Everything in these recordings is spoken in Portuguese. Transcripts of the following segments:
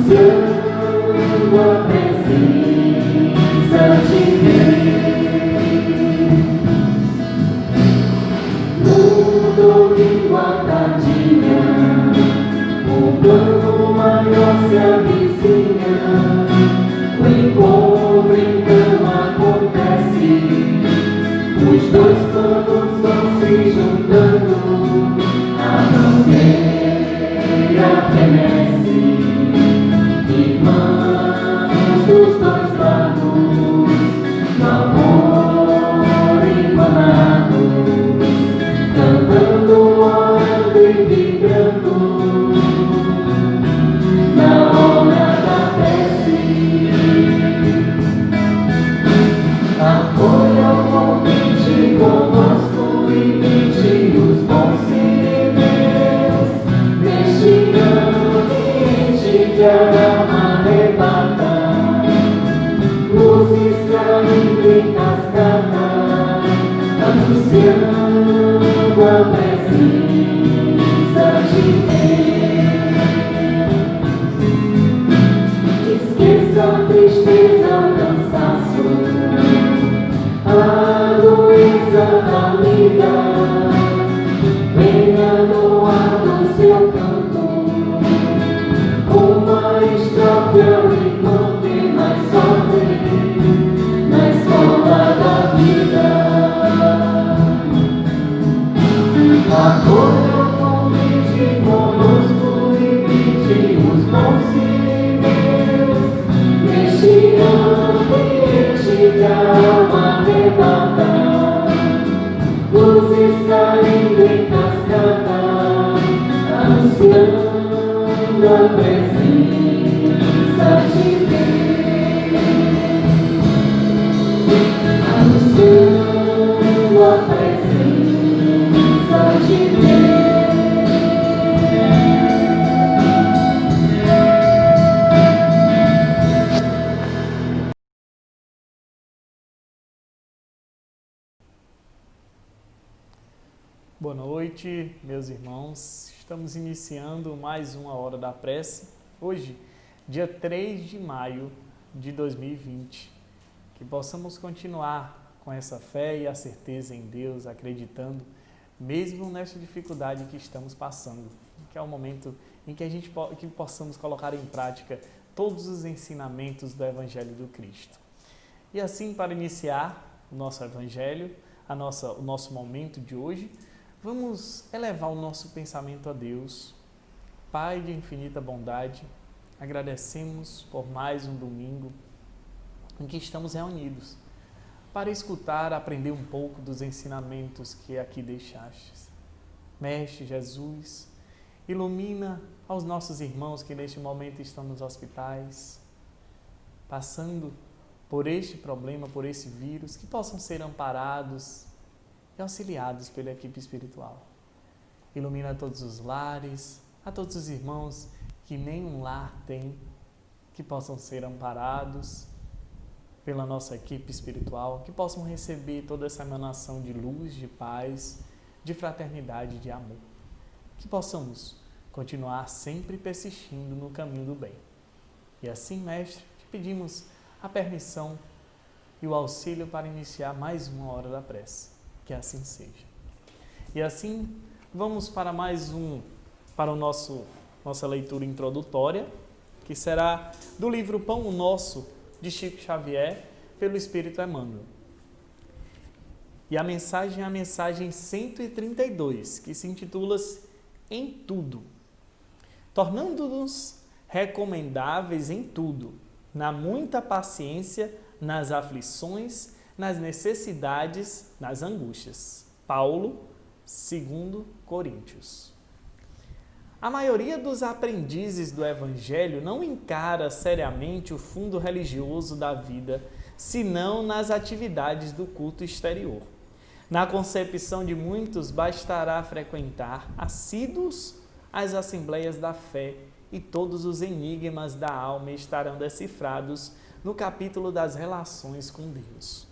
anunciando a presença de Deus. No domingo à tardinha, o plano maior se avizinha. O encontro então acontece, os dois planos vão se juntando, a bandeira fenece, irmãos dos dois lados, no amor emanados, cantando, orando e vibrando, na hora da prece. Acolha o convite conosco, imite os bons sinais neste ambiente que a alma arrebata, luzes caindo em cascata, anunciando a presença de Deus. Esqueça a tristeza, o cansaço, a luz da vida, venha no ar do seu canto, uma estrofe ao encontro e mais sofre na escola da vida. Acolha o convite conosco e pede os bons sinais neste ambiente que a alma arrebata, luzes caindo em cascata, anunciando a presença de Deus, anunciando a presença de Deus. Boa noite, meus irmãos. Estamos iniciando mais uma Hora da Prece. Hoje, dia 3 de maio de 2020. Que possamos continuar com essa fé e a certeza em Deus, acreditando, mesmo nesta dificuldade que estamos passando. Que é o momento em que possamos colocar em prática todos os ensinamentos do Evangelho do Cristo. E assim, para iniciar o nosso Evangelho, o nosso momento de hoje, vamos elevar o nosso pensamento a Deus. Pai de infinita bondade, agradecemos por mais um domingo em que estamos reunidos para escutar, aprender um pouco dos ensinamentos que aqui deixastes. Mestre Jesus, ilumina aos nossos irmãos que neste momento estão nos hospitais, passando por este problema, por esse vírus, que possam ser amparados e auxiliados pela equipe espiritual. Ilumina a todos os lares, a todos os irmãos que nenhum lar tem, que possam ser amparados pela nossa equipe espiritual, que possam receber toda essa emanação de luz, de paz, de fraternidade, de amor. Que possamos continuar sempre persistindo no caminho do bem. E assim, Mestre, te pedimos a permissão e o auxílio para iniciar mais uma Hora da Prece. Que assim seja. E assim, vamos para nossa leitura introdutória, que será do livro Pão Nosso, de Chico Xavier, pelo Espírito Emmanuel. E a mensagem é a mensagem 132, que se intitula Em Tudo. Tornando-nos recomendáveis em tudo, na muita paciência, nas aflições, nas necessidades, nas angústias. Paulo, 2 Coríntios. A maioria dos aprendizes do Evangelho não encara seriamente o fundo religioso da vida, senão nas atividades do culto exterior. Na concepção de muitos, bastará frequentar assíduos as assembleias da fé e todos os enigmas da alma estarão decifrados no capítulo das relações com Deus.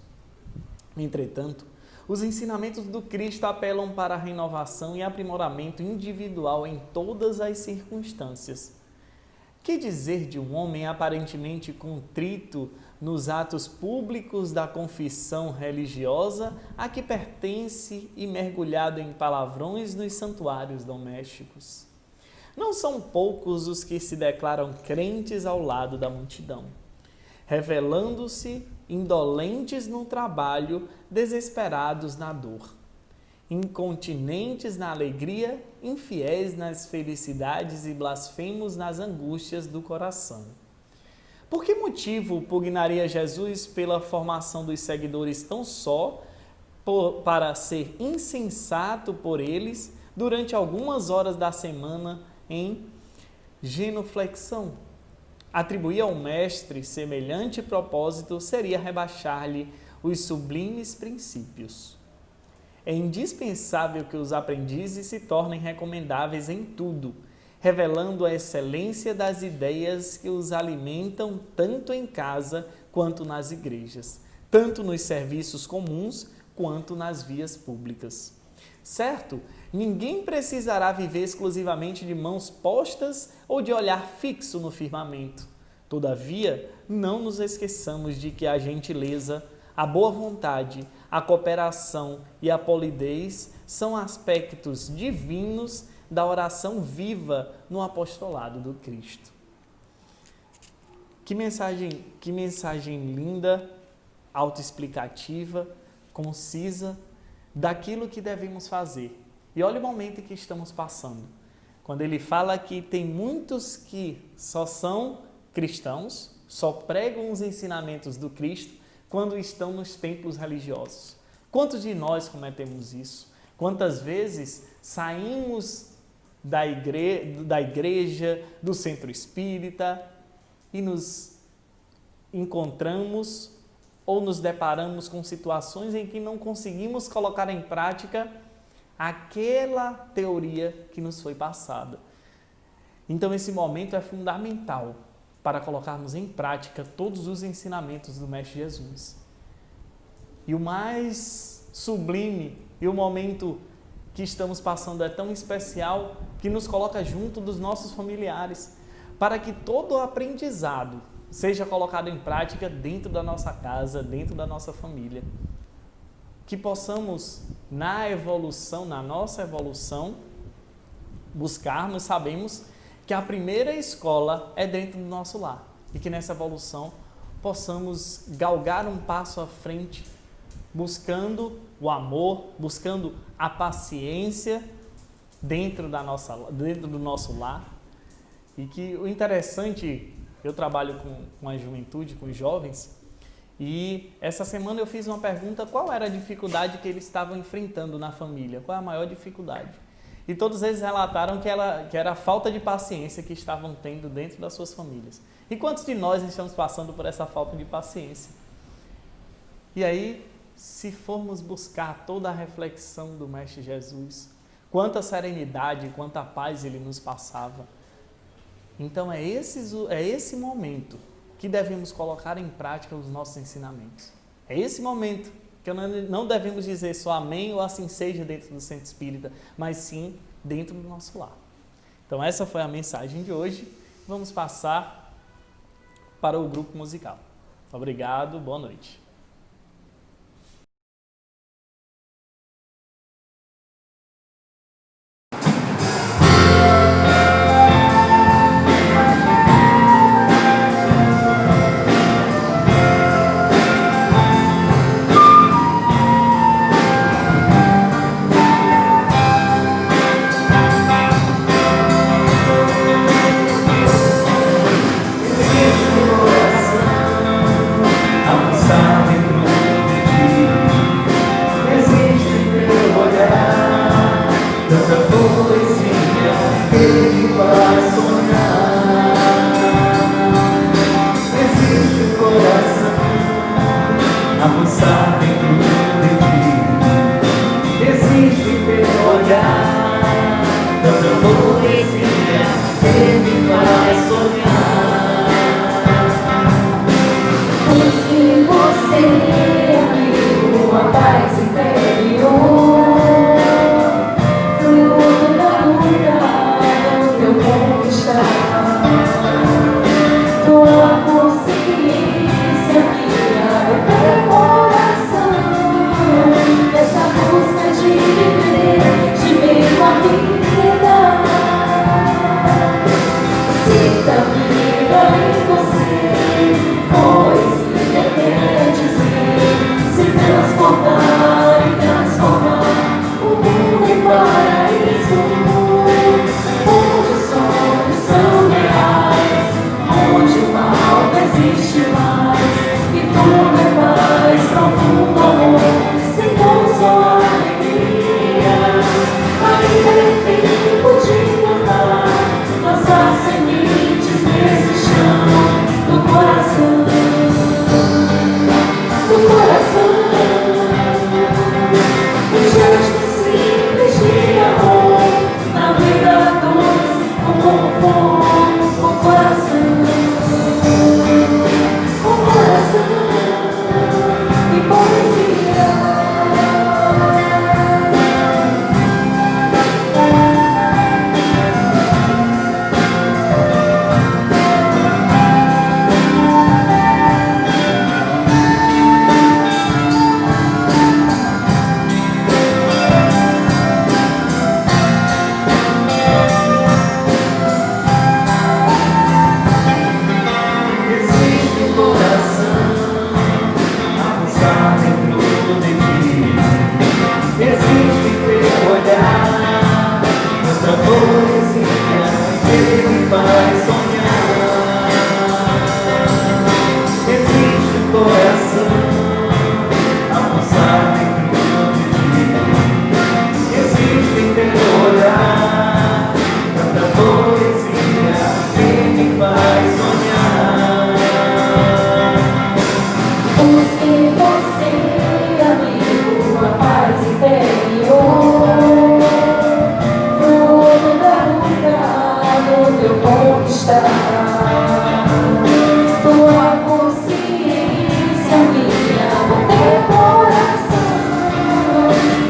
Entretanto, os ensinamentos do Cristo apelam para a renovação e aprimoramento individual em todas as circunstâncias. Que dizer de um homem aparentemente contrito nos atos públicos da confissão religiosa a que pertence e mergulhado em palavrões nos santuários domésticos? Não são poucos os que se declaram crentes ao lado da multidão, revelando-se indolentes no trabalho, desesperados na dor, incontinentes na alegria, infiéis nas felicidades e blasfemos nas angústias do coração. Por que motivo pugnaria Jesus pela formação dos seguidores tão só para ser insensato por eles durante algumas horas da semana em genuflexão? Atribuir ao mestre semelhante propósito seria rebaixar-lhe os sublimes princípios. É indispensável que os aprendizes se tornem recomendáveis em tudo, revelando a excelência das ideias que os alimentam tanto em casa quanto nas igrejas, tanto nos serviços comuns quanto nas vias públicas. Certo, ninguém precisará viver exclusivamente de mãos postas ou de olhar fixo no firmamento. Todavia, não nos esqueçamos de que a gentileza, a boa vontade, a cooperação e a polidez são aspectos divinos da oração viva no apostolado do Cristo. Que mensagem linda, autoexplicativa, concisa, daquilo que devemos fazer. E olha o momento em que estamos passando. Quando ele fala que tem muitos que só são cristãos, só pregam os ensinamentos do Cristo quando estão nos templos religiosos. Quantos de nós cometemos isso? Quantas vezes saímos da igreja, do centro espírita e nos encontramos ou nos deparamos com situações em que não conseguimos colocar em prática aquela teoria que nos foi passada. Então esse momento é fundamental para colocarmos em prática todos os ensinamentos do Mestre Jesus. E o mais sublime e o momento que estamos passando é tão especial que nos coloca junto dos nossos familiares, para que todo o aprendizado seja colocado em prática dentro da nossa casa, dentro da nossa família. Que possamos, na nossa evolução, buscarmos, sabemos que a primeira escola é dentro do nosso lar e que nessa evolução possamos galgar um passo à frente, buscando o amor, buscando a paciência dentro do nosso lar. E que o interessante, eu trabalho com a juventude, com os jovens, e essa semana eu fiz uma pergunta: qual era a dificuldade que eles estavam enfrentando na família? Qual é a maior dificuldade? E todos eles relataram que era a falta de paciência que estavam tendo dentro das suas famílias. E quantos de nós estamos passando por essa falta de paciência? E aí, se formos buscar toda a reflexão do Mestre Jesus, quanta serenidade, quanta paz ele nos passava. Então é esse momento que devemos colocar em prática os nossos ensinamentos. É esse momento que não devemos dizer só amém ou assim seja dentro do centro espírita, mas sim dentro do nosso lar. Então essa foi a mensagem de hoje. Vamos passar para o grupo musical. Obrigado, boa noite. Alcançar existe mais, e tudo é paz, profundo amor, sem dor, só alegria. Ainda é tempo de plantar, lançar sementes nesse chão do coração, do coração. Um gesto simples de amor, na vida doce, com fome, com coração, e poesia. Existe um coração a pulsar dentro de ti. Existe teu olhar, outra poesia que me faz sonhar. Existe um coração a pulsar dentro de ti. Existe teu olhar, outra poesia que me faz sonhar. Busque você, amigo, a paz interior, fruto da luta do teu conquistar. Tua consciência, minha, do teu coração,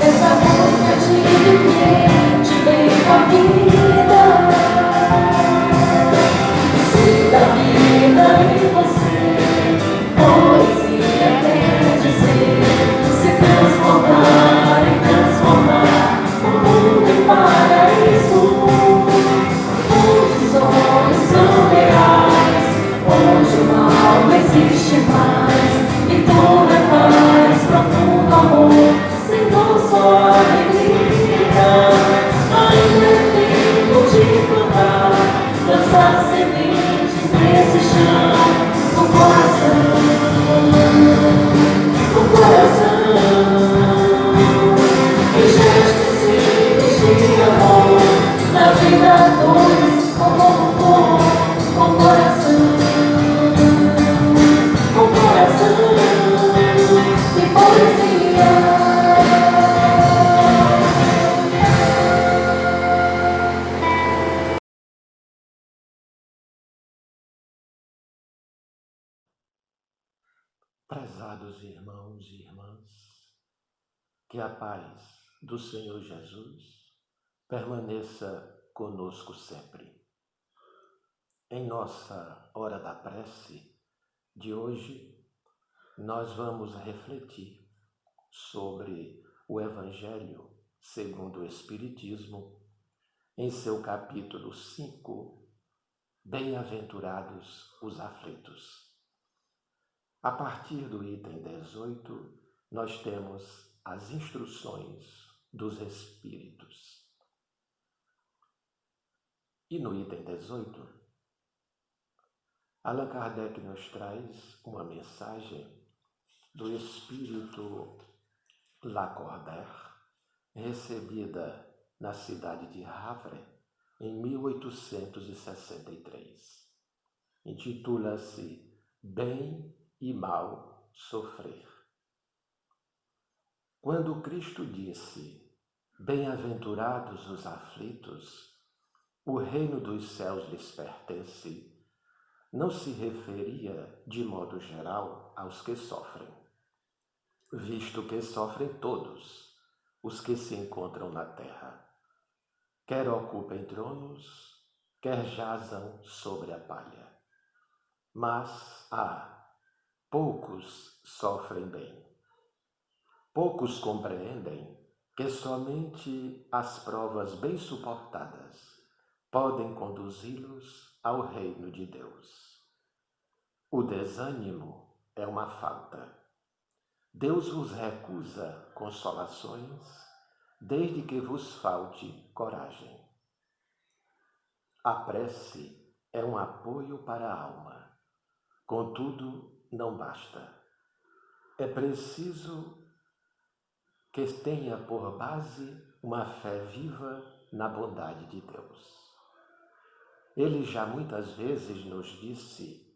essa busca de viver bem com a vida. Se da vida em você, poesia quer dizer se transformar e transformar o mundo em paraíso, onde os sonhos são reais, onde o mal não existe mais, e tudo é paz, profundo amor, sem dor, só alegria. Ainda é tempo de plantar, lançar sementes nesse chão, no coração, no coração. E gestos simples de amor, na vida doce, com coração, e poesia. Prezados irmãos e irmãs, que a paz do Senhor Jesus permaneça conosco sempre. Em nossa hora da prece de hoje, nós vamos refletir sobre o Evangelho segundo o Espiritismo, em seu capítulo 5, Bem-aventurados os aflitos. A partir do item 18, nós temos as instruções dos Espíritos. E no item 18, Allan Kardec nos traz uma mensagem do Espírito Lacordaire, recebida na cidade de Havre em 1863. Intitula-se Bem e Mal Sofrer. Quando Cristo disse: Bem-aventurados os aflitos, o reino dos céus lhes pertence, não se referia, de modo geral, aos que sofrem, visto que sofrem todos os que se encontram na terra, quer ocupem tronos, quer jazam sobre a palha. Mas, poucos sofrem bem. Poucos compreendem que somente as provas bem suportadas podem conduzi-los ao reino de Deus. O desânimo é uma falta. Deus vos recusa consolações, desde que vos falte coragem. A prece é um apoio para a alma. Contudo, não basta. É preciso que tenha por base uma fé viva na bondade de Deus. Ele já muitas vezes nos disse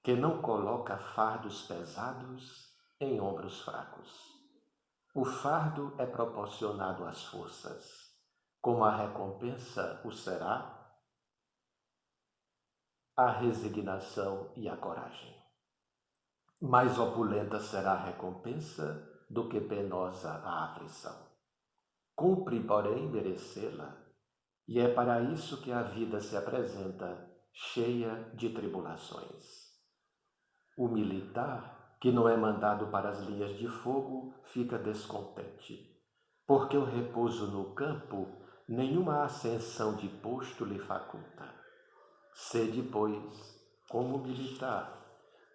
que não coloca fardos pesados em ombros fracos. O fardo é proporcionado às forças, como a recompensa o será a resignação e a coragem. Mais opulenta será a recompensa do que penosa a aflição. Cumpre, porém, merecê-la, e é para isso que a vida se apresenta cheia de tribulações. O militar, que não é mandado para as linhas de fogo, fica descontente, porque o repouso no campo nenhuma ascensão de posto lhe faculta. Sede, pois, como militar,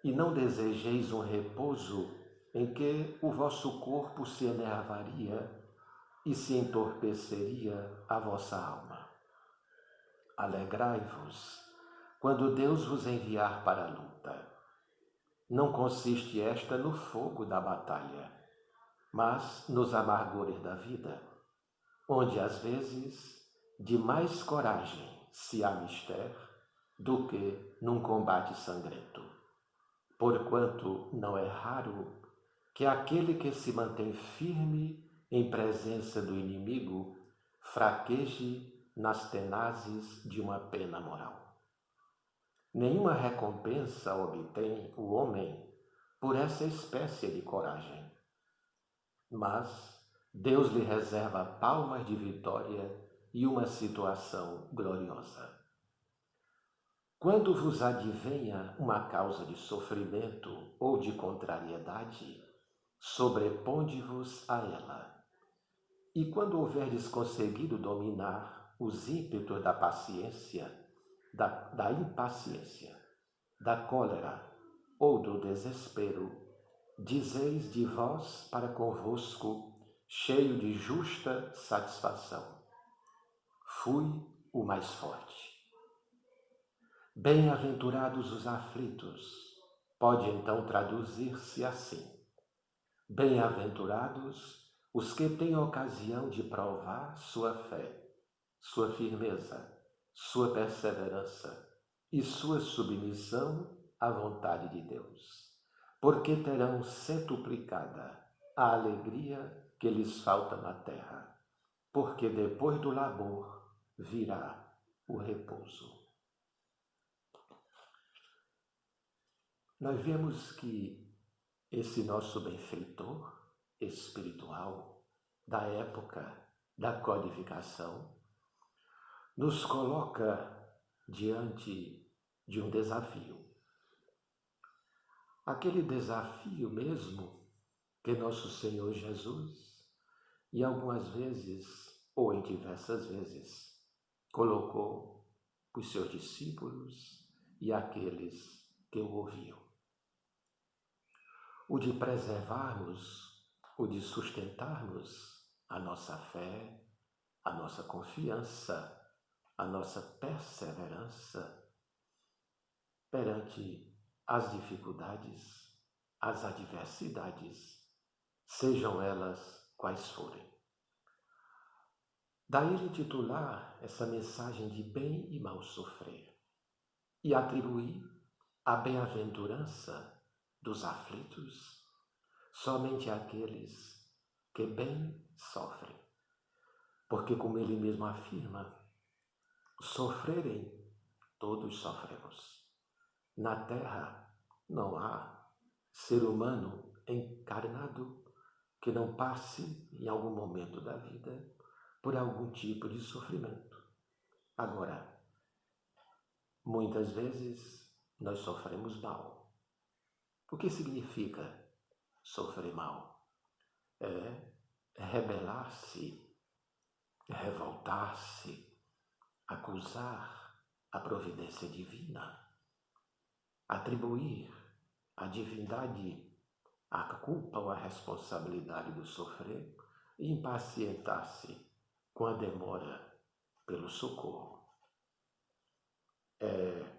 e não desejeis um repouso em que o vosso corpo se enervaria e se entorpeceria a vossa alma. Alegrai-vos quando Deus vos enviar para a luta. Não consiste esta no fogo da batalha, mas nos amargores da vida, onde às vezes de mais coragem se há mister do que num combate sangrento. Porquanto não é raro que aquele que se mantém firme em presença do inimigo fraqueje nas tenazes de uma pena moral. Nenhuma recompensa obtém o homem por essa espécie de coragem, mas Deus lhe reserva palmas de vitória e uma situação gloriosa. Quando vos advenha uma causa de sofrimento ou de contrariedade, sobreponde-vos a ela. E quando houverdes conseguido dominar os ímpetos da paciência, da impaciência, da cólera ou do desespero, dizeis de vós para convosco, cheio de justa satisfação: fui o mais forte. Bem-aventurados os aflitos, pode então traduzir-se assim: bem-aventurados os que têm ocasião de provar sua fé, sua firmeza, sua perseverança e sua submissão à vontade de Deus, porque terão centuplicada a alegria que lhes falta na terra, porque depois do labor virá o repouso. Nós vemos que esse nosso benfeitor espiritual da época da codificação nos coloca diante de um desafio. Aquele desafio mesmo que nosso Senhor Jesus, e algumas vezes, ou em diversas vezes, colocou os seus discípulos e aqueles que o ouviam. O de preservarmos, o de sustentarmos a nossa fé, a nossa confiança, a nossa perseverança perante as dificuldades, as adversidades, sejam elas quais forem. Daí ele titular essa mensagem de bem e mal sofrer e atribuir a bem-aventurança dos aflitos somente àqueles que bem sofrem. Porque, como ele mesmo afirma, sofrerem, todos sofremos. Na terra não há ser humano encarnado que não passe, em algum momento da vida, por algum tipo de sofrimento. Agora, muitas vezes nós sofremos mal. O que significa sofrer mal? É rebelar-se, revoltar-se, acusar a providência divina, atribuir à divindade a culpa ou a responsabilidade do sofrer e impacientar-se com a demora pelo socorro. É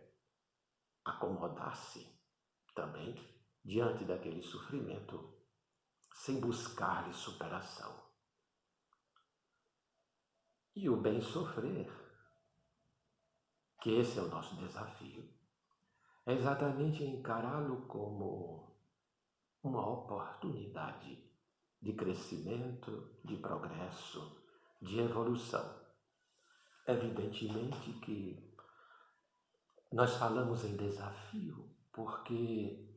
acomodar-se, também diante daquele sofrimento, sem buscar-lhe superação. E o bem sofrer, que esse é o nosso desafio, é exatamente encará-lo como uma oportunidade de crescimento, de progresso, de evolução. Evidentemente que nós falamos em desafio porque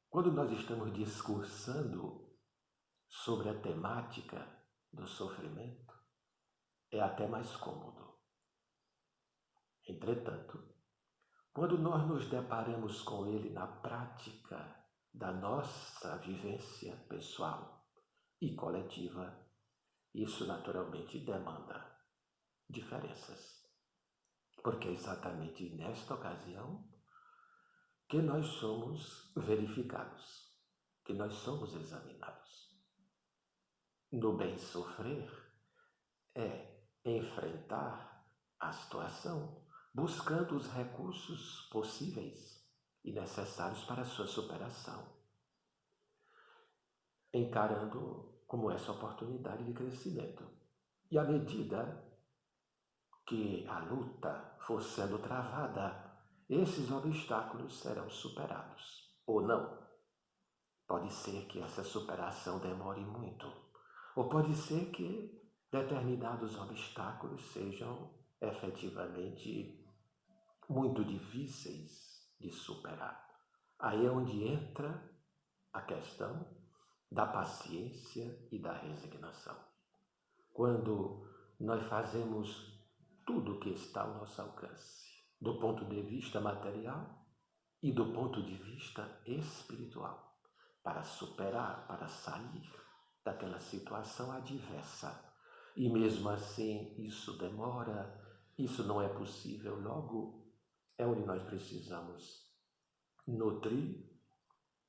quando nós estamos discursando sobre a temática do sofrimento, é até mais cômodo. Entretanto, quando nós nos deparamos com ele na prática da nossa vivência pessoal e coletiva, isso naturalmente demanda diferenças. Porque é exatamente nesta ocasião que nós somos verificados, que nós somos examinados. No bem sofrer é enfrentar a situação buscando os recursos possíveis e necessários para a sua superação, encarando como essa oportunidade de crescimento. E à medida que a luta for sendo travada, esses obstáculos serão superados, ou não. Pode ser que essa superação demore muito, ou pode ser que determinados obstáculos sejam efetivamente muito difíceis de superar. Aí é onde entra a questão da paciência e da resignação. Quando nós fazemos tudo o que está ao nosso alcance, do ponto de vista material e do ponto de vista espiritual, para superar, para sair daquela situação adversa. E mesmo assim, isso demora, isso não é possível. Logo, é onde nós precisamos nutrir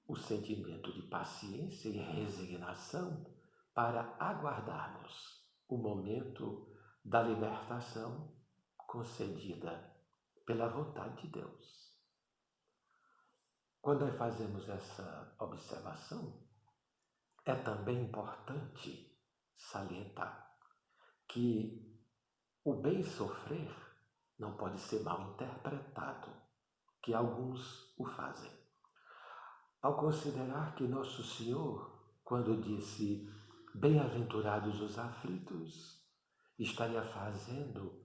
o sentimento de paciência e resignação para aguardarmos o momento da libertação concedida pela vontade de Deus. Quando nós fazemos essa observação, é também importante salientar que o bem sofrer não pode ser mal interpretado, que alguns o fazem. Ao considerar que Nosso Senhor, quando disse bem-aventurados os aflitos, estaria fazendo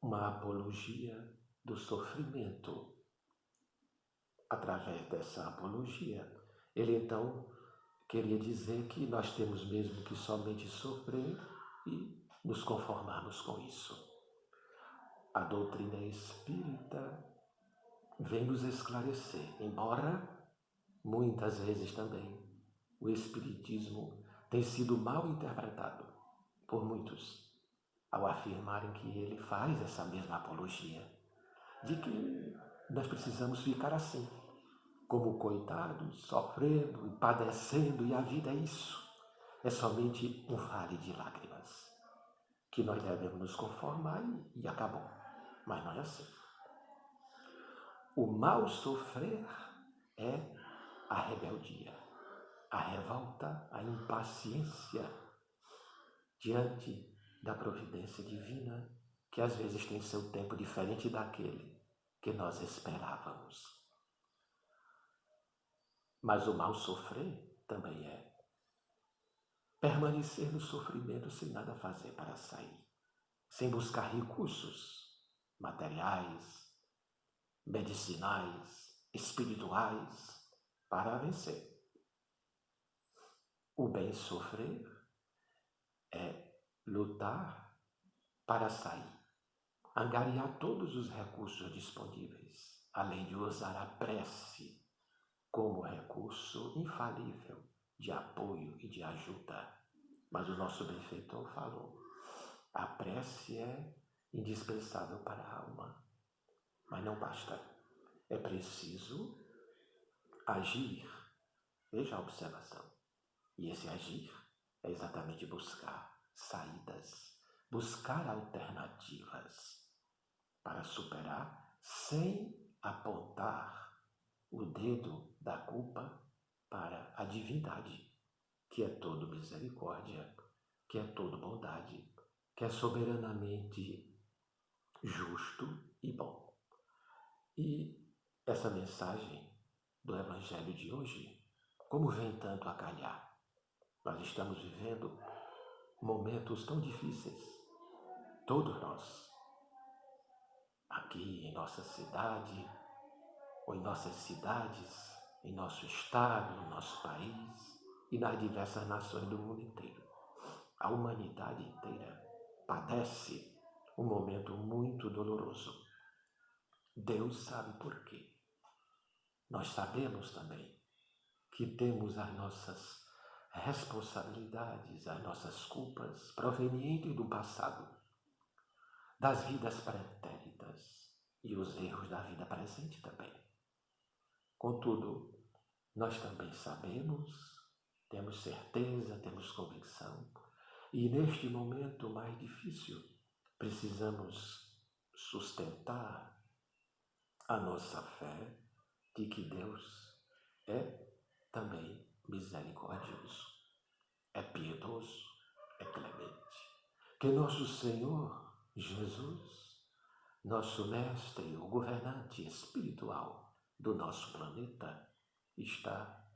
uma apologia do sofrimento. Através dessa apologia, ele então queria dizer que nós temos mesmo que somente sofrer e nos conformarmos com isso. A doutrina espírita vem nos esclarecer, embora muitas vezes também o espiritismo tem sido mal interpretado por muitos, ao afirmarem que ele faz essa mesma apologia, de que nós precisamos ficar assim, como coitados, sofrendo e padecendo, e a vida é isso, é somente um vale de lágrimas, que nós devemos nos conformar e acabou. Mas não é assim. O mal sofrer é a rebeldia, a revolta, a impaciência diante da providência divina, que às vezes tem seu tempo diferente daquele que nós esperávamos. Mas o mal sofrer também é permanecer no sofrimento sem nada fazer para sair, sem buscar recursos materiais, medicinais, espirituais para vencer. O bem sofrer é lutar para sair, angariar todos os recursos disponíveis, além de usar a prece como recurso infalível de apoio e de ajuda. Mas o nosso benfeitor falou, a prece é indispensável para a alma, mas não basta, é preciso agir. Veja a observação. E esse agir é exatamente buscar saídas, buscar alternativas para superar sem apontar o dedo da culpa para a divindade, que é todo misericórdia, que é todo bondade, que é soberanamente justo e bom. E essa mensagem do Evangelho de hoje, como vem tanto a calhar? Nós estamos vivendo momentos tão difíceis, todos nós, aqui em nossa cidade, ou em nossas cidades, em nosso estado, no nosso país e nas diversas nações do mundo inteiro. A humanidade inteira padece um momento muito doloroso. Deus sabe por quê. Nós sabemos também que temos as nossas responsabilidades, as nossas culpas provenientes do passado, das vidas pretéritas e os erros da vida presente também. Contudo, nós também sabemos, temos certeza, temos convicção, e neste momento mais difícil, precisamos sustentar a nossa fé de que Deus é também misericordioso, é piedoso, é clemente. Que nosso Senhor Jesus, nosso mestre, o governante espiritual do nosso planeta, está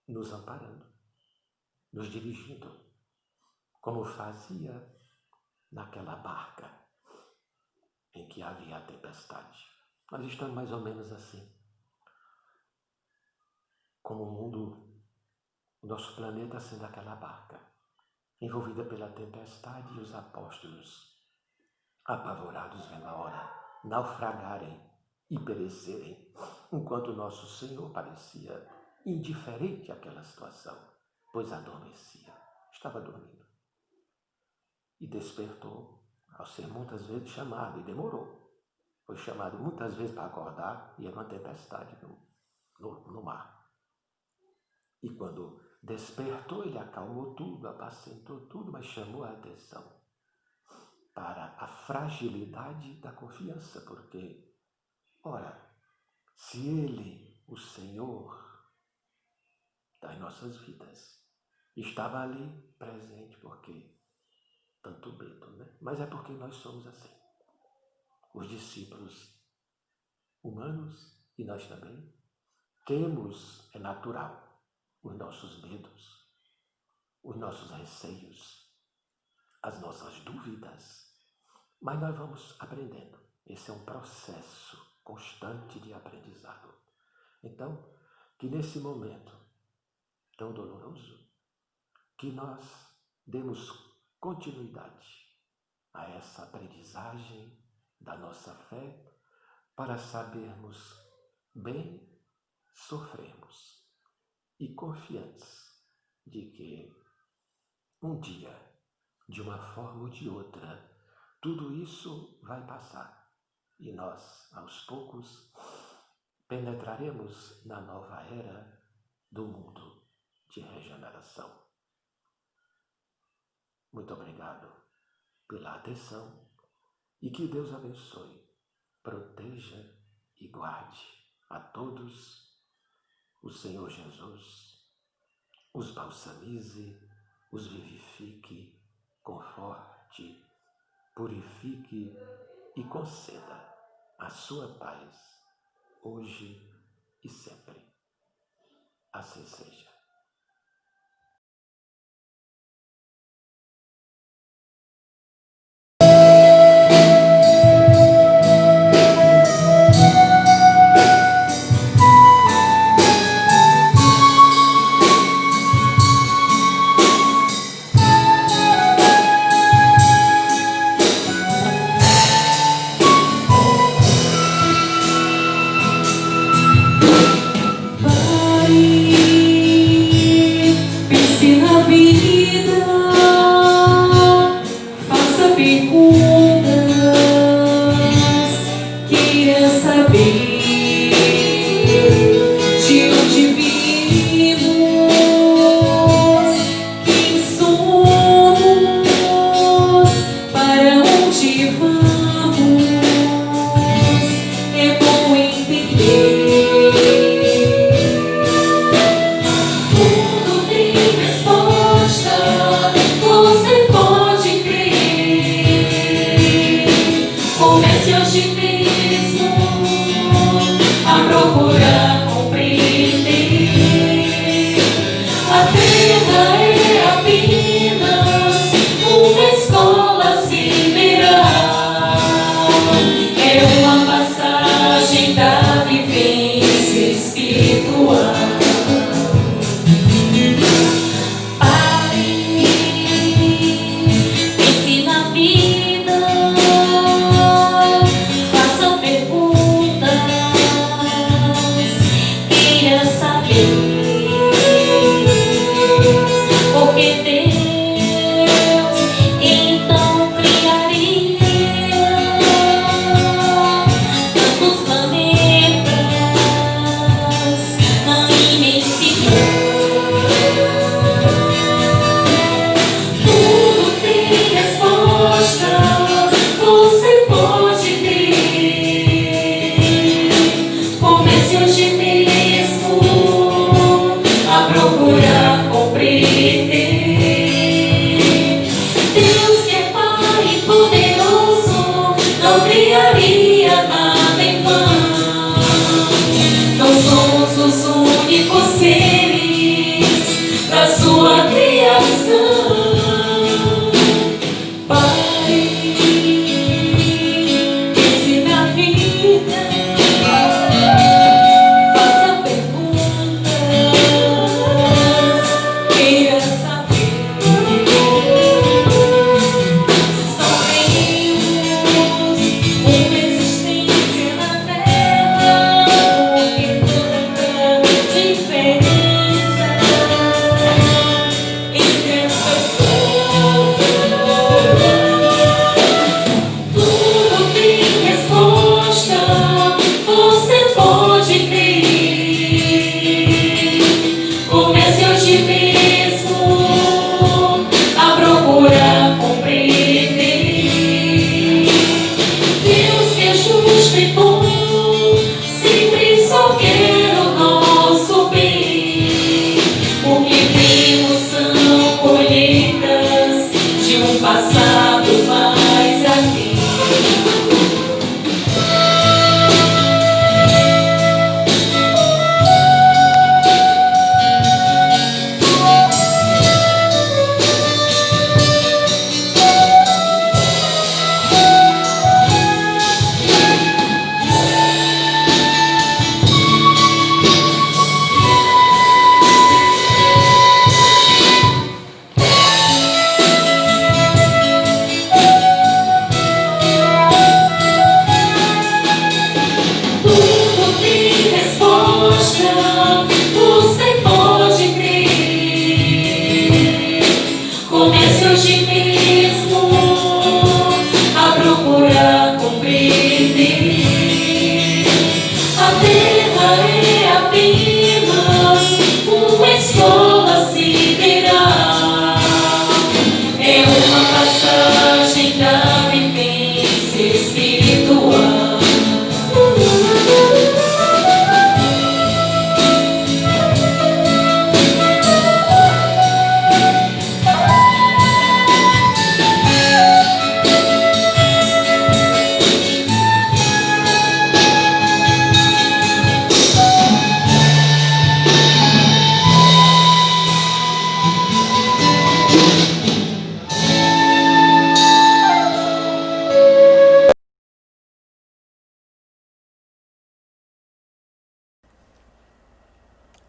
nos amparando, nos dirigindo, como fazia naquela barca em que havia a tempestade. Nós estamos mais ou menos assim. Como o mundo, o nosso planeta sendo aquela barca, envolvida pela tempestade e os apóstolos, apavorados vendo a hora naufragarem e perecerem, enquanto nosso Senhor parecia indiferente àquela situação, pois adormecia, estava dormindo. E despertou, ao ser muitas vezes chamado, e demorou. Foi chamado muitas vezes para acordar e era uma tempestade no mar. E quando despertou, ele acalmou tudo, apacentou tudo, mas chamou a atenção para a fragilidade da confiança, porque, ora, se Ele, o Senhor das nossas vidas, estava ali presente, porque tanto medo, né? Mas é porque nós somos assim. Os discípulos humanos, e nós também, temos, é natural, os nossos medos, os nossos receios, as nossas dúvidas, mas nós vamos aprendendo. Esse é um processo constante de aprendizado. Então, que nesse momento tão doloroso, que nós demos continuidade a essa aprendizagem da nossa fé para sabermos bem sofrermos e confiantes de que um dia, de uma forma ou de outra, tudo isso vai passar e nós, aos poucos, penetraremos na nova era do mundo de regeneração. Muito obrigado pela atenção e que Deus abençoe, proteja e guarde a todos. O Senhor Jesus os balsamize, os vivifique, conforte, purifique e conceda a sua paz, hoje e sempre. Assim seja. Vai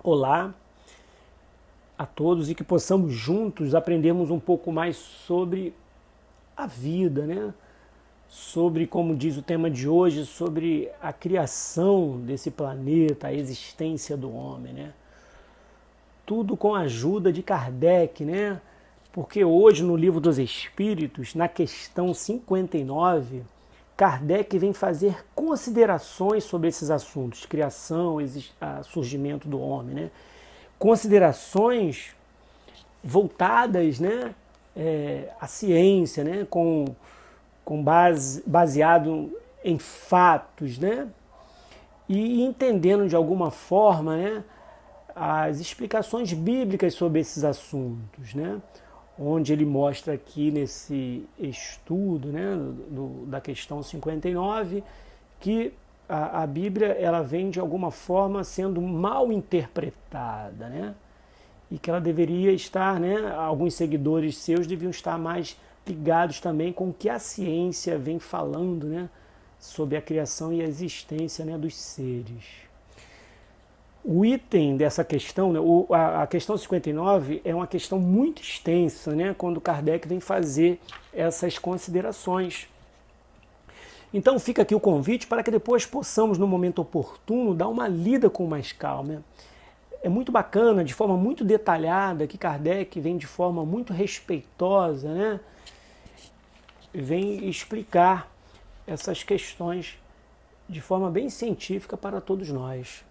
Olá a todos e que possamos juntos aprendermos um pouco mais sobre a vida, né? Sobre, como diz o tema de hoje, sobre a criação desse planeta, a existência do homem, né? Tudo com a ajuda de Kardec, né? Porque hoje no Livro dos Espíritos, na questão 59, Kardec vem fazer considerações sobre esses assuntos, criação, surgimento do homem, né? Considerações voltadas, né, à ciência, né, baseado em fatos, né, e entendendo de alguma forma, né, as explicações bíblicas sobre esses assuntos, né, onde ele mostra aqui nesse estudo, né, da questão 59, que a Bíblia ela vem de alguma forma sendo mal interpretada, né, e que ela deveria estar, né, alguns seguidores seus deviam estar mais ligados também com o que a ciência vem falando, né, sobre a criação e a existência, né, dos seres. O item dessa questão, né, a questão 59 é uma questão muito extensa, né, quando Kardec vem fazer essas considerações. Então fica aqui o convite para que depois possamos, no momento oportuno, dar uma lida com mais calma. É muito bacana, de forma muito detalhada, que Kardec vem de forma muito respeitosa, né, vem explicar essas questões de forma bem científica para todos nós.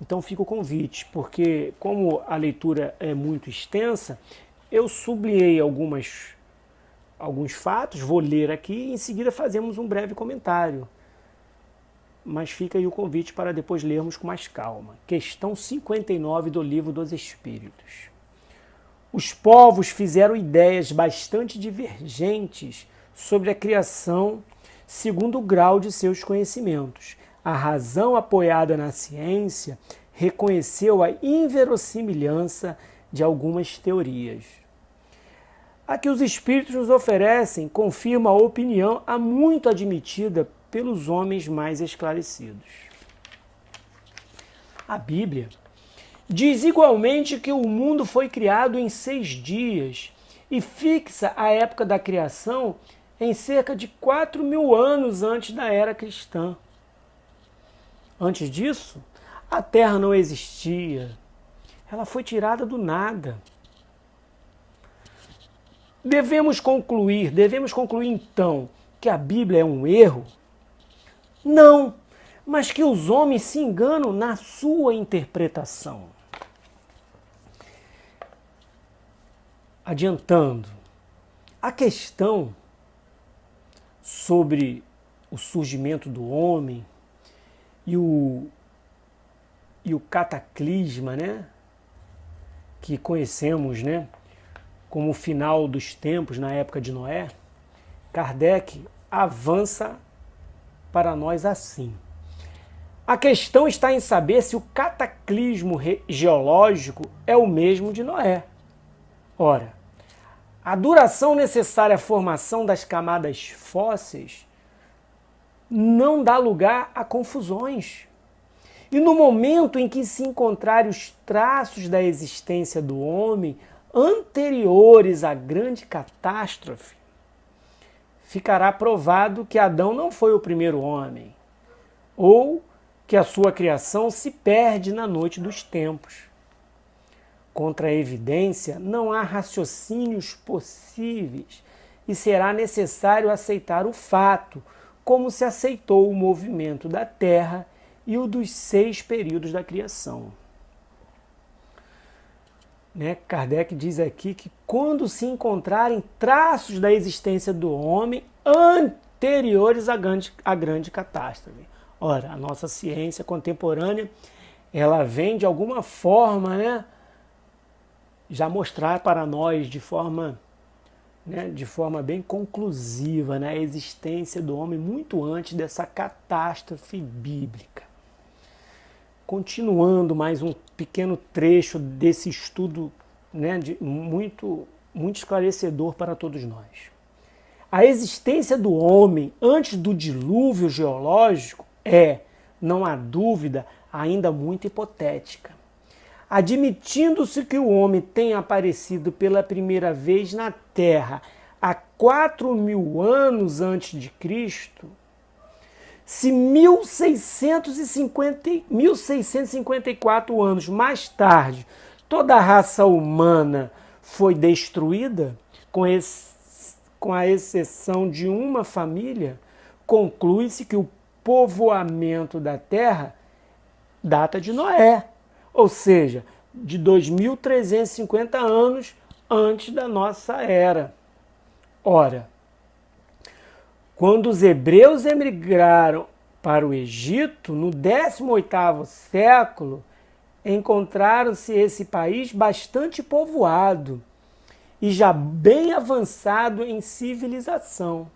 Então fica o convite, porque como a leitura é muito extensa, eu sublinhei alguns fatos, vou ler aqui e em seguida fazemos um breve comentário. Mas fica aí o convite para depois lermos com mais calma. Questão 59 do Livro dos Espíritos. Os povos fizeram ideias bastante divergentes sobre a criação segundo o grau de seus conhecimentos. A razão apoiada na ciência reconheceu a inverossimilhança de algumas teorias. A que os Espíritos nos oferecem confirma a opinião há muito admitida pelos homens mais esclarecidos. A Bíblia diz igualmente que o mundo foi criado em 6 dias e fixa a época da criação em cerca de 4.000 anos antes da era cristã. Antes disso, a Terra não existia. Ela foi tirada do nada. Devemos concluir então que a Bíblia é um erro? Não, mas que os homens se enganam na sua interpretação. Adiantando, a questão sobre o surgimento do homem e o cataclisma, né, que conhecemos, né, como o final dos tempos na época de Noé, Kardec avança para nós assim. A questão está em saber se o cataclismo geológico é o mesmo de Noé. Ora, a duração necessária à formação das camadas fósseis não dá lugar a confusões. E no momento em que se encontrarem os traços da existência do homem anteriores à grande catástrofe, ficará provado que Adão não foi o primeiro homem, ou que a sua criação se perde na noite dos tempos. Contra a evidência, não há raciocínios possíveis e será necessário aceitar o fato, como se aceitou o movimento da Terra e o dos 6 períodos da criação. Kardec diz aqui que quando se encontrarem traços da existência do homem anteriores à grande catástrofe. Ora, a nossa ciência contemporânea, ela vem de alguma forma, né, já mostrar para nós de forma bem conclusiva, né, a existência do homem muito antes dessa catástrofe bíblica. Continuando mais um pequeno trecho desse estudo, né, muito esclarecedor para todos nós. A existência do homem antes do dilúvio geológico é, não há dúvida, ainda muito hipotética. admitindo-se que o homem tenha aparecido pela primeira vez na Terra há 4.000 anos antes de Cristo, se 1654 anos mais tarde toda a raça humana foi destruída, com a exceção de uma família, conclui-se que o povoamento da Terra data de Noé, ou seja, de 2.350 anos antes da nossa era. Ora, quando os hebreus emigraram para o Egito, no 18º século, encontraram-se esse país bastante povoado e já bem avançado em civilização.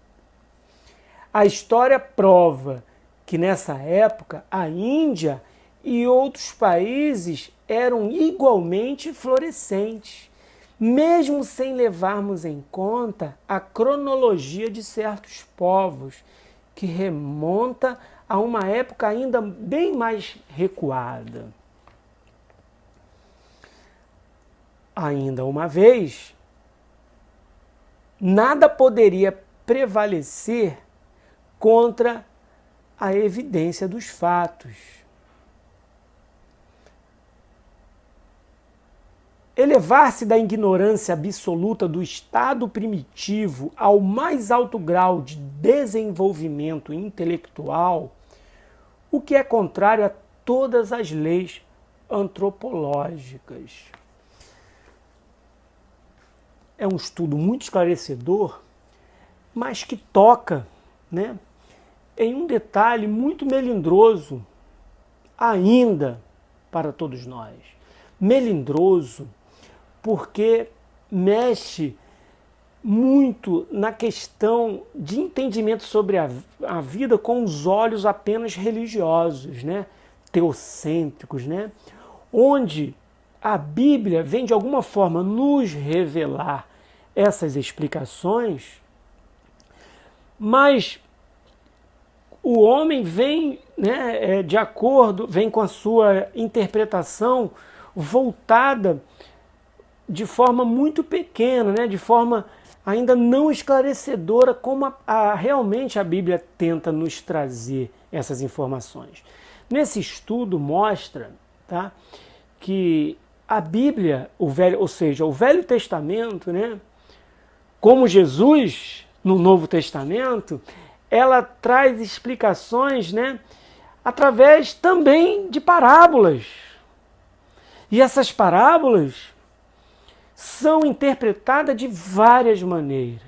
A história prova que nessa época a Índia e outros países eram igualmente florescentes, mesmo sem levarmos em conta a cronologia de certos povos, que remonta a uma época ainda bem mais recuada. Ainda uma vez, nada poderia prevalecer contra a evidência dos fatos. Elevar-se da ignorância absoluta do estado primitivo ao mais alto grau de desenvolvimento intelectual, o que é contrário a todas as leis antropológicas. É um estudo muito esclarecedor, mas que toca, né, em um detalhe muito melindroso ainda para todos nós. Melindroso porque mexe muito na questão de entendimento sobre a vida com os olhos apenas religiosos, né, teocêntricos, né, onde a Bíblia vem de alguma forma nos revelar essas explicações, mas o homem vem, né, de acordo, vem com a sua interpretação voltada de forma muito pequena, né, de forma ainda não esclarecedora, como realmente a Bíblia tenta nos trazer essas informações. Nesse estudo mostra, tá, que a Bíblia, ou seja, o Velho Testamento, né, como Jesus no Novo Testamento, ela traz explicações, né, através também de parábolas. E essas parábolas são interpretadas de várias maneiras,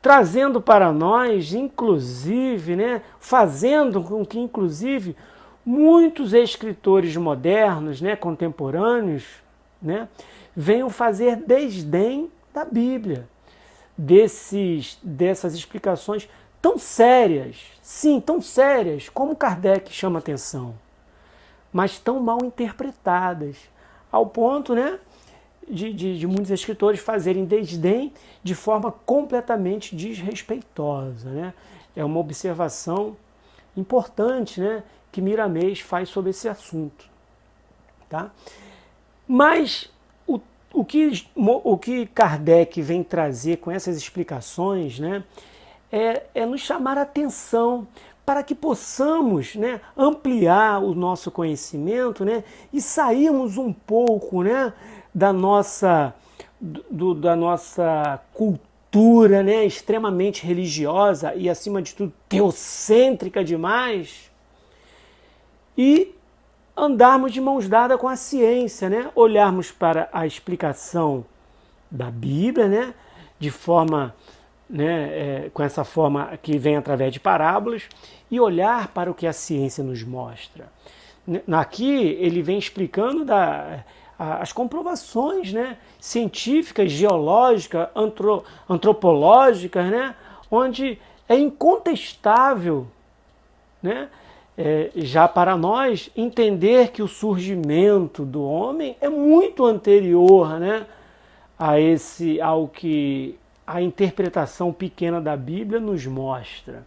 trazendo para nós, inclusive, né, fazendo com que, inclusive, muitos escritores modernos, né, contemporâneos, né, venham fazer desdém da Bíblia, dessas explicações tão sérias, sim, tão sérias, como Kardec chama atenção, mas tão mal interpretadas, ao ponto, né, de muitos escritores fazerem desdém de forma completamente desrespeitosa, né? É uma observação importante, né, que Miramês faz sobre esse assunto. Tá? Mas o que Kardec vem trazer com essas explicações, né, é nos chamar a atenção para que possamos, né, ampliar o nosso conhecimento, né, e sairmos um pouco, né, da nossa cultura, né, extremamente religiosa e, acima de tudo, teocêntrica demais, e andarmos de mãos dadas com a ciência, né, olharmos para a explicação da Bíblia, né, de forma, né, com essa forma que vem através de parábolas, e olhar para o que a ciência nos mostra. Aqui ele vem explicando as comprovações, né, científicas, geológicas, antropológicas, né, onde é incontestável, né, já para nós entender que o surgimento do homem é muito anterior, né, ao que a interpretação pequena da Bíblia nos mostra.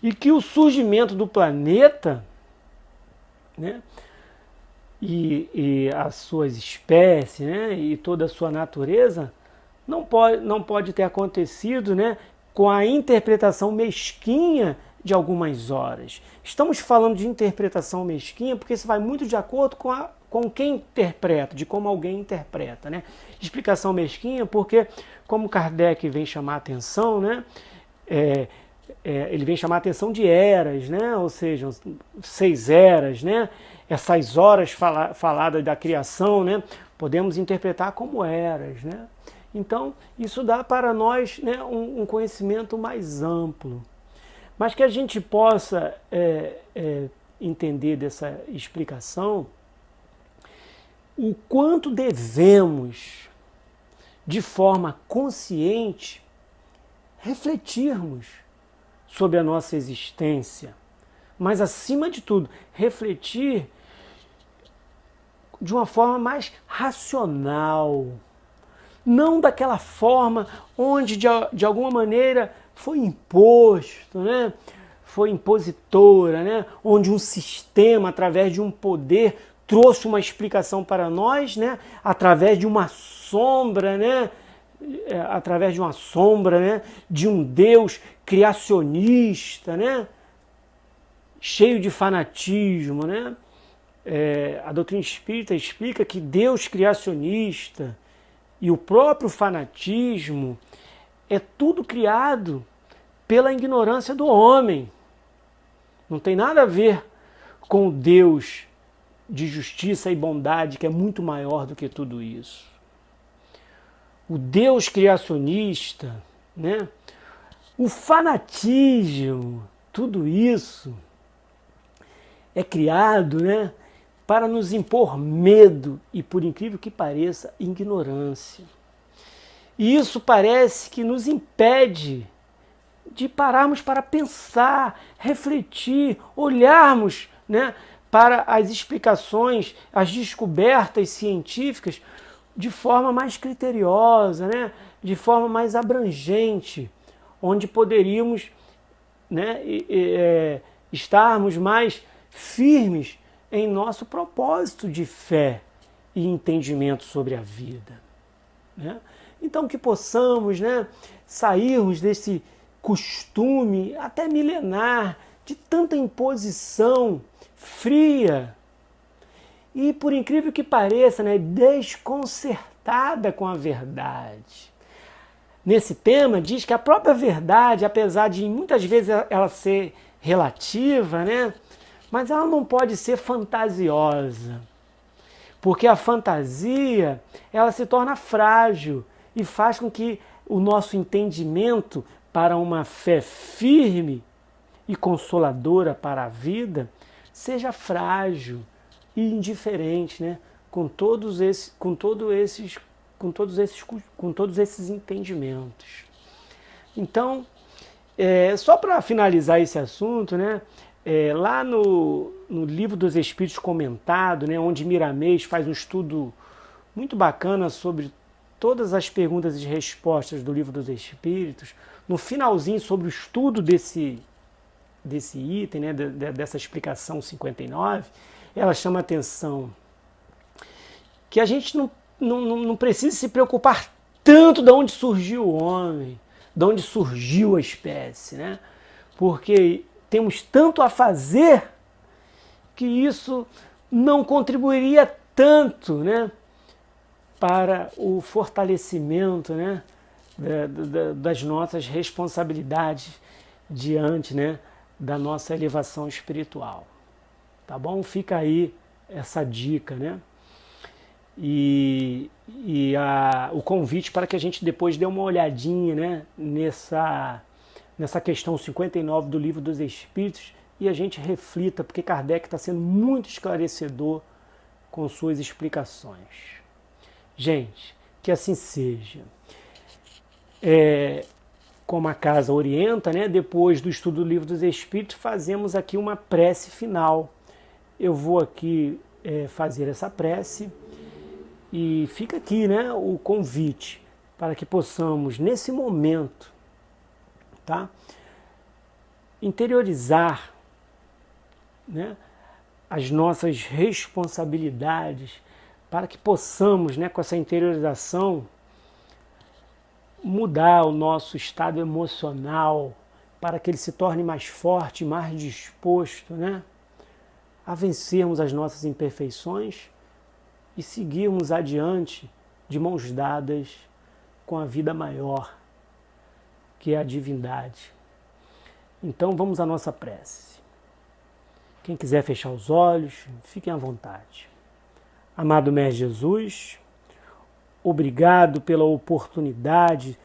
E que o surgimento do planeta, né, e as suas espécies, né, e toda a sua natureza, não pode ter acontecido, né, com a interpretação mesquinha de algumas horas. Estamos falando de interpretação mesquinha porque isso vai muito de acordo com quem interpreta, de como alguém interpreta, né? Explicação mesquinha porque, como Kardec vem chamar a atenção, né, ele vem chamar a atenção de eras, né? Ou seja, 6 eras, né? Essas horas faladas da criação, né? Podemos interpretar como eras, né? Então, isso dá para nós, né, um conhecimento mais amplo. Mas que a gente possa entender dessa explicação o quanto devemos, de forma consciente, refletirmos sobre a nossa existência. Mas, acima de tudo, refletir de uma forma mais racional. Não daquela forma onde, de alguma maneira, foi imposto, né? Foi impositora, né? Onde um sistema, através de um poder, trouxe uma explicação para nós, né? Através de uma sombra, né? Através de uma sombra, né? De um Deus criacionista, né? Cheio de fanatismo, né? A doutrina espírita explica que Deus criacionista e o próprio fanatismo é tudo criado pela ignorância do homem. Não tem nada a ver com o Deus de justiça e bondade, que é muito maior do que tudo isso. O Deus criacionista, né? O fanatismo, tudo isso é criado, né, para nos impor medo e, por incrível que pareça, ignorância. E isso parece que nos impede de pararmos para pensar, refletir, olharmos, né, para as explicações, as descobertas científicas de forma mais criteriosa, né, de forma mais abrangente, onde poderíamos, né, estarmos mais firmes em nosso propósito de fé e entendimento sobre a vida, né? Então que possamos, né, sairmos desse costume até milenar de tanta imposição fria e, por incrível que pareça, né, desconcertada com a verdade. Nesse tema diz que a própria verdade, apesar de muitas vezes ela ser relativa, né, mas ela não pode ser fantasiosa, porque a fantasia ela se torna frágil e faz com que o nosso entendimento para uma fé firme e consoladora para a vida seja frágil e indiferente, né? com todos esses entendimentos. Então, só para finalizar esse assunto, né? Lá no Livro dos Espíritos comentado, né, onde Miramês faz um estudo muito bacana sobre todas as perguntas e respostas do Livro dos Espíritos, no finalzinho sobre o estudo desse item, né, dessa explicação 59, ela chama a atenção que a gente não precisa se preocupar tanto de onde surgiu o homem, de onde surgiu a espécie, né? Porque temos tanto a fazer que isso não contribuiria tanto, né, para o fortalecimento, né, das nossas responsabilidades diante, né, da nossa elevação espiritual. Tá bom? Fica aí essa dica, né? E o convite para que a gente depois dê uma olhadinha, né, nessa questão 59 do Livro dos Espíritos e a gente reflita, porque Kardec está sendo muito esclarecedor com suas explicações. Gente, que assim seja. Como a casa orienta, né, depois do estudo do Livro dos Espíritos, fazemos aqui uma prece final. Eu vou aqui fazer essa prece e fica aqui, né, o convite para que possamos, nesse momento, tá, interiorizar, né, as nossas responsabilidades, para que possamos, com essa interiorização, mudar o nosso estado emocional, para que ele se torne mais forte, mais disposto, a vencermos as nossas imperfeições e seguirmos adiante de mãos dadas com a vida maior, que é a divindade. Então vamos à nossa prece. Quem quiser fechar os olhos, fiquem à vontade. Amado Mestre Jesus, obrigado pela oportunidade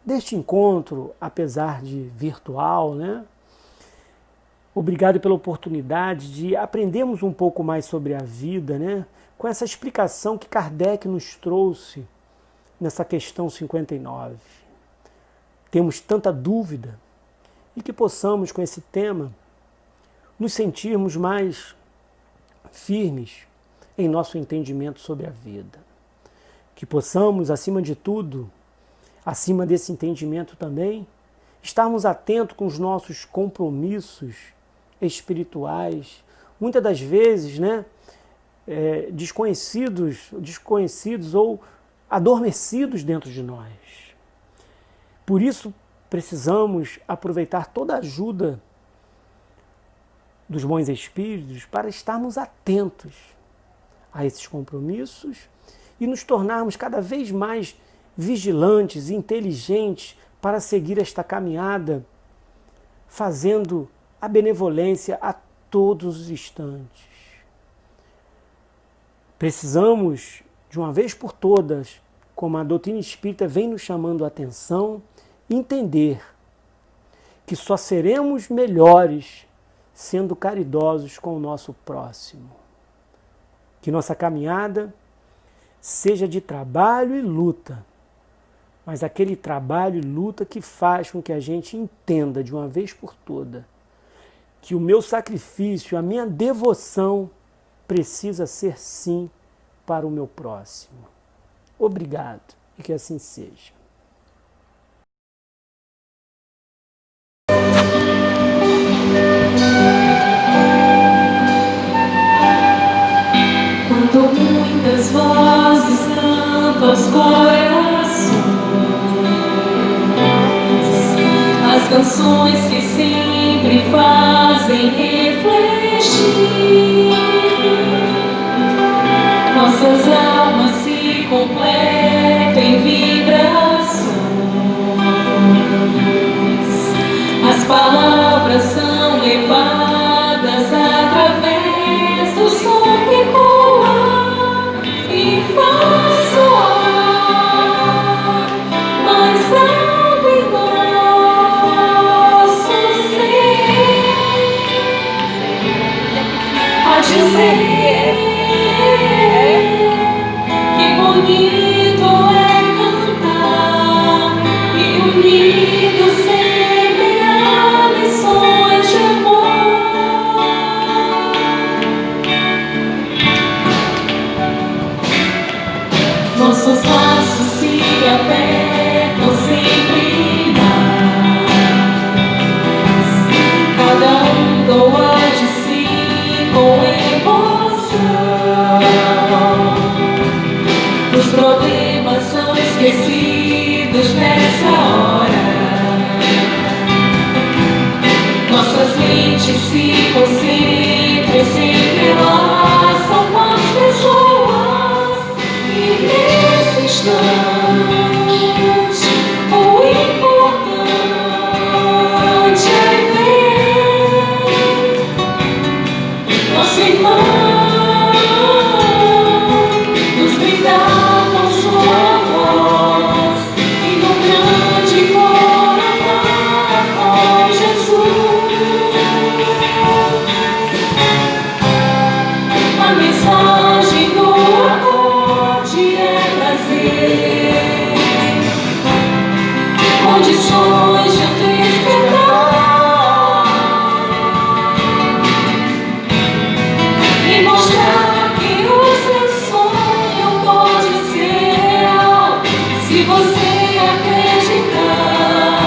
deste encontro, apesar de virtual, Obrigado pela oportunidade de aprendermos um pouco mais sobre a vida, com essa explicação que Kardec nos trouxe nessa questão 59. Temos tanta dúvida e que possamos, com esse tema, nos sentirmos mais firmes em nosso entendimento sobre a vida. Que possamos, acima de tudo, acima desse entendimento também, estarmos atentos com os nossos compromissos espirituais, muitas das vezes, desconhecidos ou adormecidos dentro de nós. Por isso, precisamos aproveitar toda a ajuda dos bons espíritos para estarmos atentos a esses compromissos e nos tornarmos cada vez mais vigilantes e inteligentes para seguir esta caminhada, fazendo a benevolência a todos os instantes. Precisamos, de uma vez por todas, como a doutrina espírita vem nos chamando a atenção, entender que só seremos melhores sendo caridosos com o nosso próximo. Que nossa caminhada seja de trabalho e luta, mas aquele trabalho e luta que faz com que a gente entenda de uma vez por toda que o meu sacrifício, a minha devoção precisa ser sim para o meu próximo. Obrigado e que assim seja. Quando muitas vozes cantam aos corações, as canções que sempre fazem refletir, nossas almas se completam em vibrações, as palavras são levadas através do som que coa e faz soar mais alto em nosso ser, a dizer que bonito é cantar e unido semear lições de amor. Nossos laços se apertam sempre mais, cada um doa de si com emoção. Os problemas são esquecidos nessa hora, nossas mentes se concentram e se entrelaçam com as pessoas, e nesse instante o importante é ver nosso irmão nos brindar com sua voz e no grande coro falar com Jesus. A mensagem do acorde é trazer condições de despertar e mostrar que o seu sonho pode ser real se você acreditar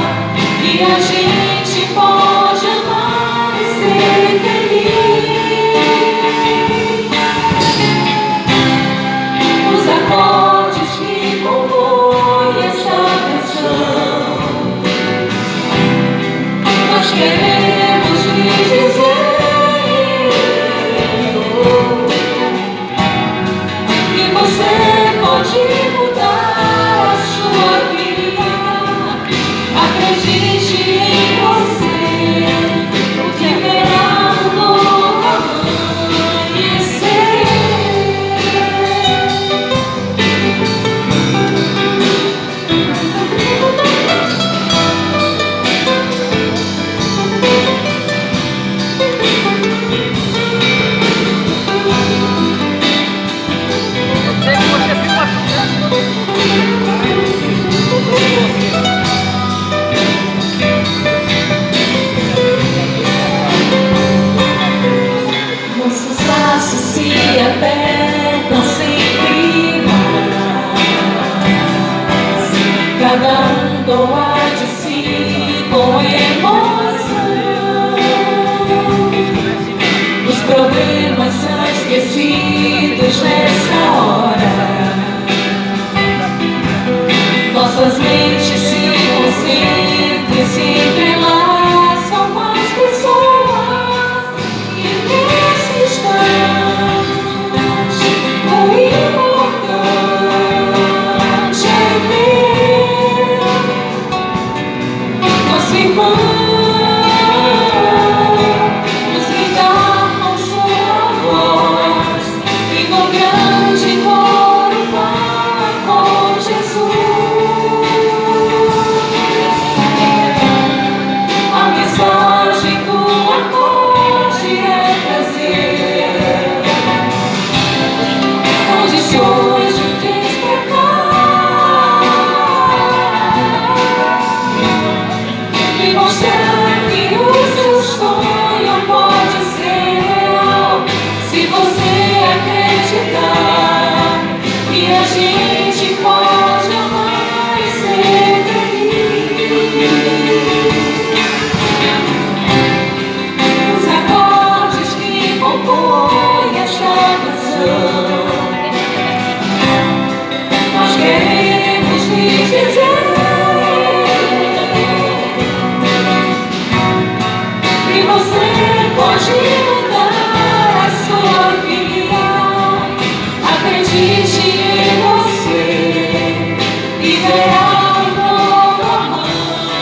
que a gente pode amar e ser feliz. a gente pode amar e ser feliz. Os acordes que compõem essa canção, nós queremos lhes dizer que você pode mudar a sua vida. Acredite em você e verá um novo amanhecer.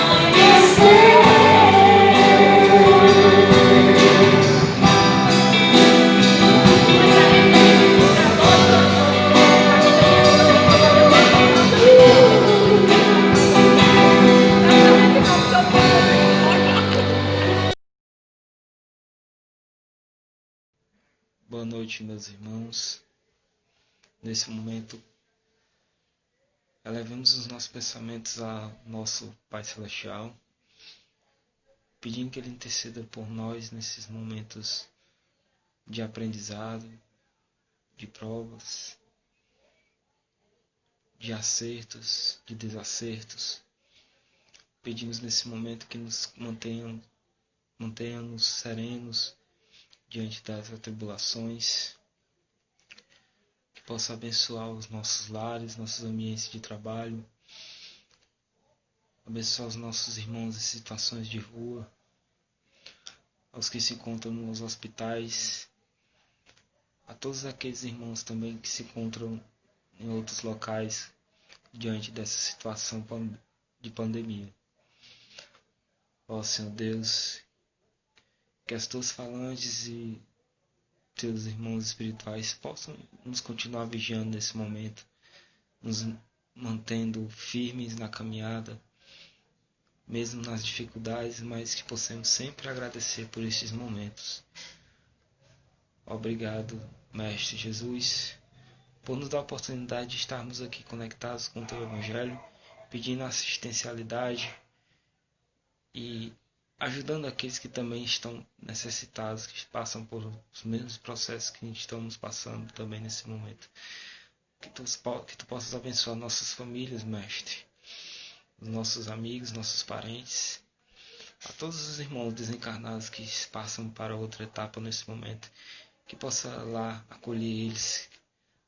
Boa noite, meus irmãos. Nesse momento, elevemos os nossos pensamentos ao nosso Pai Celestial, pedindo que Ele interceda por nós nesses momentos de aprendizado, de provas, de acertos, de desacertos. Pedimos nesse momento que nos mantenha-nos serenos diante das atribulações, que possa abençoar os nossos lares, nossos ambientes de trabalho, abençoar os nossos irmãos em situações de rua, aos que se encontram nos hospitais, a todos aqueles irmãos também que se encontram em outros locais diante dessa situação de pandemia. Ó Senhor Deus, que as tuas falanges e teus irmãos espirituais possam nos continuar vigiando nesse momento, nos mantendo firmes na caminhada, mesmo nas dificuldades, mas que possamos sempre agradecer por estes momentos. Obrigado, Mestre Jesus, por nos dar a oportunidade de estarmos aqui conectados com o teu Evangelho, pedindo assistencialidade e ajudando aqueles que também estão necessitados, que passam por os mesmos processos que estamos passando também nesse momento. Que tu possas abençoar nossas famílias, Mestre, os nossos amigos, nossos parentes, a todos os irmãos desencarnados que passam para outra etapa nesse momento, que possa lá acolher eles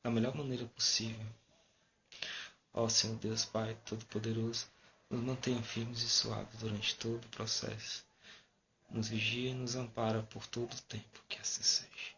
da melhor maneira possível. Ó Senhor Deus Pai Todo-Poderoso, nos mantenha firmes e suaves durante todo o processo. Nos vigia e nos ampara por todo o tempo, que assim seja.